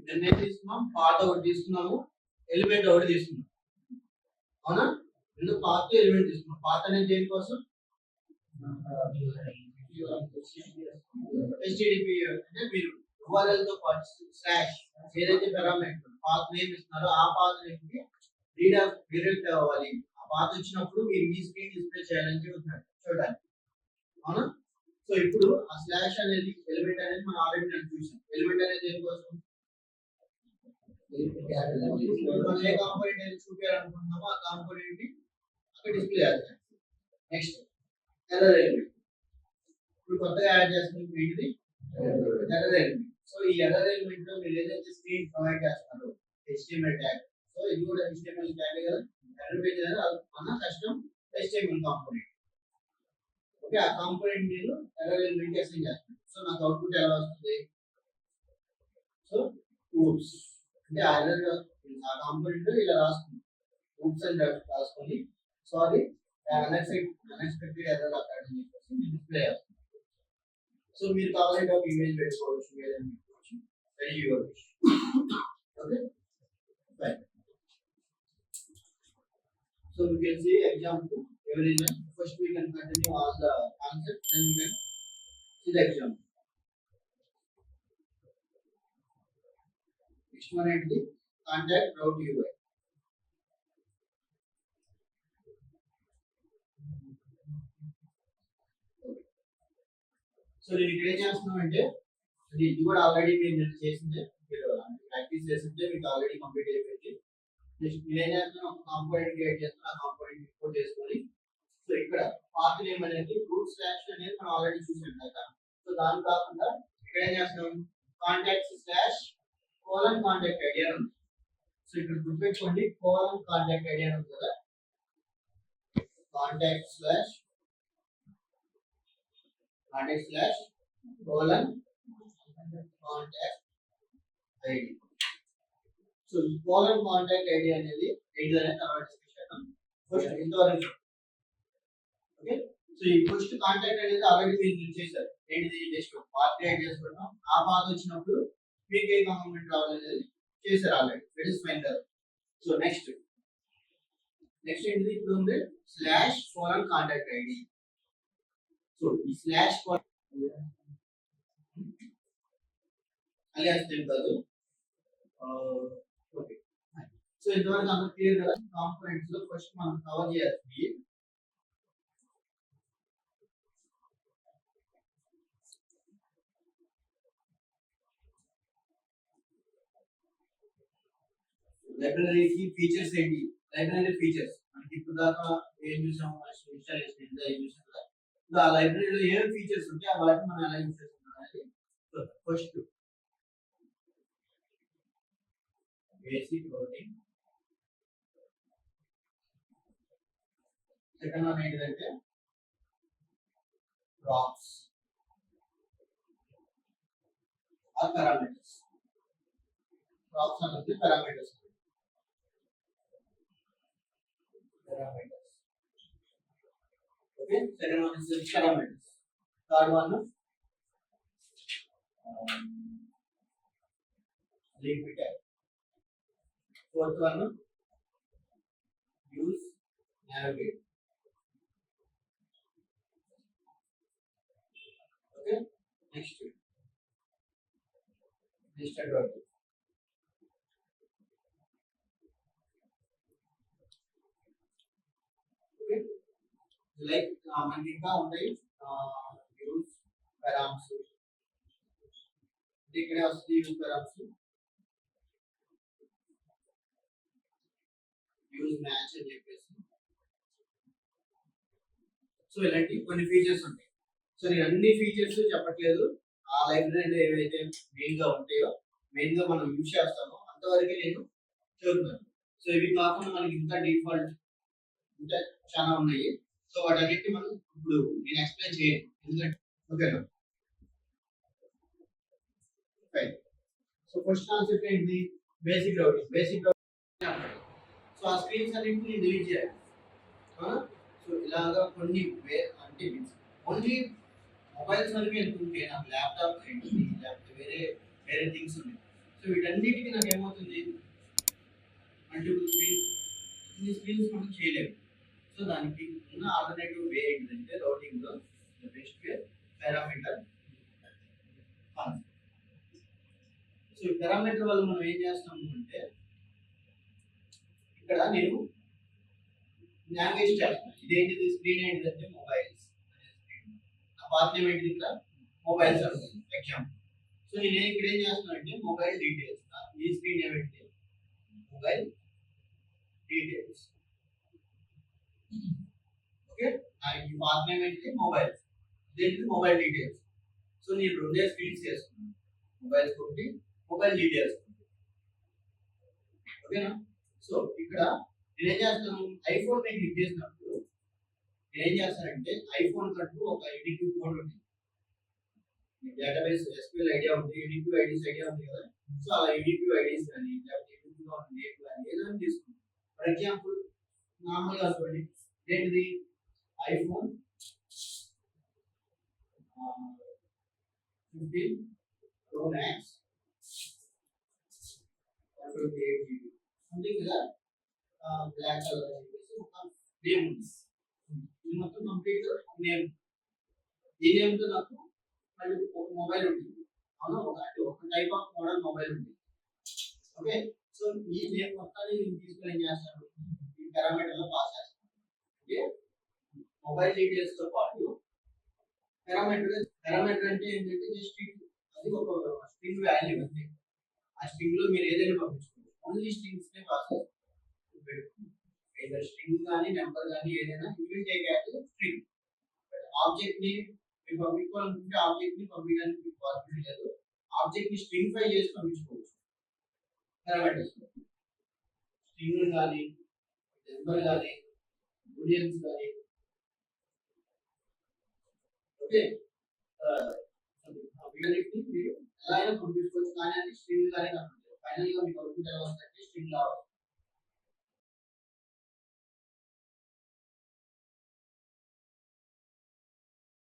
నిర్ణయం తీసుకున్నాం, పాత ఒకటి తీసుకున్నాము, ఎలిమెంట్ ఒకటి తీసుకున్నాం. అవునా? రెండు పాత ఎలిమెంట్ తీసుకున్నాం. పాత అనేది దేనికోసం? HTTP అంటే మీరు URL తో పాటు స్లాష్ ఏదైతే పారామీటర్ పాత్ నేమ్ ఇస్తున్నారో ఆ పాత్ నేమ్ కి రీడైరెక్ట్ అవ్వాలి. ఆ పాత్ వచ్చినప్పుడు మీరు ఈ స్క్రీన్ డిస్ప్లే చేయాలని చెప్తున్నారు చూడడానికి. అవునా? సో ఇప్పుడు ఆ స్లాష్ అనేది ఎలిమెంట్ అనేది మనం ఆల్రెడీ చూసాం. ఎలిమెంట్ అనేది దేనికోసం? మనం ఏ కాంపోనెంట్ అనేది చూపించాలనుకుంటున్నామో ఆ కాంపోనెంట్ ని అక్కడ డిస్ప్లే చేయాలి. Next error element. ఇప్పుడు కొత్తగా యాడ్ చేస్తున్నాం ఏంటిది? Error element. సో ఈ ఎర్రర్ ఎలిమెంట్ లో మీరు ఏదైతే స్క్రీన్ ప్రొవైడ్ చేస్తున్నారో HTML ట్యాగ్. సో ఇది కూడా HTML ట్యాగ్ కదా. ఎర్రర్ పేజ్ అనేది మన కస్టమ్ HTML కాంపోనెంట్. ఓకే, ఆ కాంపోనెంట్ నేను ఎర్రర్ ఎలిమెంట్ అసైన్ చేస్తాను. సో నాకు అవుట్పుట్ ఎలా వస్తుంది? సో oops అంటే ఆ ఎర్రర్ ఆ కాంపోనెంట్ ఇలా రాసుకుంటాం. oops అని రాసుకొని సారీ అన్ఎక్స్పెక్టెడ్ ఎర్రర్ అక్కడ అని చెప్పేసి డిస్ప్లే చేస్తాం. సో మీరు కావాలంటే ఒక ఇమేజ్ పెట్టుకోవచ్చు, ఏదైనా పెట్టుకోవచ్చు. Very your wish. Okay fine. So we can see example everyone. First we can continue all the concepts, then we can see the example. Next one is the contact route UI. So నేను ఇక్కడ ఏం చేస్తున్నానంటే ఇది కూడా already మీరు చేసిందే, మీరు practice చేసిందే మీకు ఆల్రెడీ కంప్లీట్ అయిపోయింది. నెక్స్ట్ నేను ఏం చేస్తున్నాను, ఒక కాంపోనెంట్ క్రియేట్ చేస్తున్నా, ఆ కాంపోనెంట్ ఇంపోర్ట్ చేసుకొని సో ఇక్కడ పాత్ నేమ్ అనేది రూట్ స్లాష్ అనేది మనం ఆల్రెడీ చూసాం కదా. సో దాని కాకుండా ఇక్కడ ఏం చేస్తున్నాం, contacts slash colon contact ID అని ఉంది. సో ఇక్కడ గుర్తుపెట్టుకోండి, కోలన్ కాంటాక్ట్ ఐడి అని ఉంది కదా. Contact slash colon contact ID. So ఈ కోలన్ కాంటాక్ట్ ఐడి అనేది ఏంటిదనే తర్వాత డిస్కస్ చేద్దాం. ఫస్ట్ ఇంతవరకు ఓకే. సో ఈ ఫస్ట్ కాంటాక్ట్ అనేది ఆల్రెడీ మీరు చేశారు. ఏంటిది? జస్ట్ పాత్ క్రియేట్ చేసుకుంటాం. ఆ పాత్ వచ్చినప్పుడు మీకు ఏ కాంపోనెంట్ రావాలనేది చేశారు ఆల్రెడీ. ఇట్ ఇస్ ఫైన్ కదా. సో నెక్స్ట్ ఏంటిది? ఇప్పుడు ఉంది slash colon contact ID. So ఈ స్లాష్ అలియాస్ నేమ్ కాదు. ఓకే. సో ఇంతవరకు అంతా క్లియర్ కదా. కాంపోనెంట్స్ లో ఫస్ట్ మనం కవర్ చేయాల్సింది లైబ్రరీకి ఫీచర్స్ ఏంటి? లైబ్రరీ ఫీచర్స్ మనకి ఇప్పుడు దాకా ఏం చూసాము, ఇన్స్టాలేషన్ ఏంటో ఏం చూసాం కదా. ఇప్పుడు ఆ లైబ్రరీలో ఏం ఫీచర్స్ ఉంటాయి ఆ వాటిని మనం ఎలా యూజ్ చేసుకుంటాం అనేది first basic routing. Second one ఏంటిదంటే ప్రాప్స్ ఆర్ పారామీటర్స్. ప్రాప్స్ అనేది parameters. Okay, second one is the parameters. Third one link tag. Fourth one use navigate. Okay, next advantage. Okay, like మనకి ఇంకా ఉంటాయి యూజ్ పారామ్స్. ఇక్కడ వస్తుంది use పారామ్స్, use match అని చెప్పేసి. So ఇలాంటి కొన్ని ఫీచర్స్ ఉంటాయి. సో నేను అన్ని ఫీచర్స్ చెప్పట్లేదు. ఆ లైబ్రరీలో ఏవైతే మెయిన్ గా ఉంటాయో, మెయిన్ గా మనం యూజ్ చేస్తామో అంతవరకే నేను చెబుతున్నాను. సో ఇవి కాకుండా మనకి ఇంకా డిఫాల్ట్ ఇంకా చాలా ఉన్నాయి. సో వాటన్నిటిని మనం ఇప్పుడు నేను ఎక్స్ప్లెయిన్ చేయను, ఎందుకంటే ఓకేనా. సో ఫస్ట్ కాన్సెప్ట్ ఏంటి? Basic routing. సో ఆ స్క్రీన్స్ అన్నింటిని డిలీట్ చేయాలి. సో ఇలాగా కొన్ని అంటే ఓన్లీ మొబైల్స్ వరకు వెళ్తుంటే నాకు ల్యాప్టాప్ ఏంటి, లేకపోతే వేరే థింగ్స్ ఉన్నాయి. సో వీటన్నిటికీ నాకు ఏమవుతుంది, మల్టిపుల్ స్క్రీన్స్, ఇన్ని స్క్రీన్స్ మనం చేయలేము. సో దానికి ఉన్న ఆల్టర్నేటివ్ వే ఏంటంటే రౌటింగ్ లో best way parameter concept. So ఈ పారామీటర్ వల్ల మనం ఏం చేస్తాము అంటే ఇక్కడ నేను లాంగ్వేజ్ చేస్తాను. ఇదేంటిది, స్క్రీన్ ఏంటిదంటే మొబైల్స్ అనే స్క్రీన్. నా పాత్ నేమ్ ఏంటిది, ఇక్కడ మొబైల్స్ అనుకుంది ఎగ్జాంపుల్. సో నేను ఇక్కడ ఏం చేస్తున్నానంటే మొబైల్ డీటెయిల్స్, ఈ స్క్రీన్ ఏమిటి, మొబైల్ డీటెయిల్స్. ఓకే, ఈ పాత్ నేమ్ ఏంటి, మొబైల్స్, ఇదేంటి మొబైల్ డీటెయిల్స్. సో నేను రెండే స్క్రీన్స్ చేసుకున్నాను, మొబైల్స్ ఒకటి, మొబైల్ డీటెయిల్స్. ఓకేనా. సో ఇక్కడ నేను ఏం చేస్తాను, ఐఫోన్ నేను క్లిక్ చేసినప్పుడు నేను ఏం చేస్తానంటే ఐఫోన్ కంటూ ఒక యూనిక్ కోడ్ ఉంది, డేటాబేస్ ఎస్క్యూఎల్ ఐడియా ఉంది, యూనిక్ ఐడీస్ ఐడియా ఉంది కదా. సో అలా యూనిక్ ఐడీస్ కానీ లేకపోతే యూనిక్ నేమ్ కానీ ఏదైనా తీసుకుంటాం. ఫర్ ఎగ్జాంపుల్ నార్మల్గా అనుకోండి, ఏంటిది iPhone 15 Pro Max 128 GB something ఇలా బ్లాక్ కలర్ అని చెప్పేసి ఒక నేమ్ ఉంది. ఇది మొత్తం కంప్లీట్ నేమ్. ఈ నేమ్తో నాకు మళ్ళీ ఒక మొబైల్ ఉంటుంది, అవునా, ఒక టైప్ ఆఫ్ మోడల్ మొబైల్ ఉంటుంది. ఓకే, సో ఈ నేమ్ మొత్తాన్ని నేను తీసుకొని ఏం చేస్తాను, ఈ పారామీటర్లో పాస్ చేస్తాను. ఓకే, మొబైల్ డీటెయిల్స్ తో పాటు పారామీటర్ అంటే ఏంటంటే జస్ట్ అది ఒక స్ట్రింగ్ వాల్యూ ఉంది. ఆ స్ట్రింగ్ లో మీరు ఏదైనా పంపించుకోవచ్చు, ఓన్లీ స్ట్రింగ్స్ నే పాస్ చేస్తారు. ఏదైనా స్ట్రింగ్ కానీ నెంబర్ కానీ ఏదైనా you will take as string. Object ని మీరు పంపించుకోవాలనుకుంటే ఆబ్జెక్ట్ ని పంపించడానికి మీకు పాసిబిలిటీ లేదు. ఆబ్జెక్ట్ ని స్ట్రింగ్ ఫై చేసి పంపించుకోవచ్చు పారామీటర్స్. స్ట్రింగ్ కానీ నెంబర్ కానీ బూలియన్స్ కానీ. ఓకే, వీటన్నిటిని మీరు ఎలా అయినా పంపించుకోవచ్చు, కానీ అది స్ట్రింగ్ గానే కనుక ఫైనల్ గా మీకు అవుట్పుట్ ఎలా వస్తుందంటే స్ట్రింగ్ లా వస్తుంది.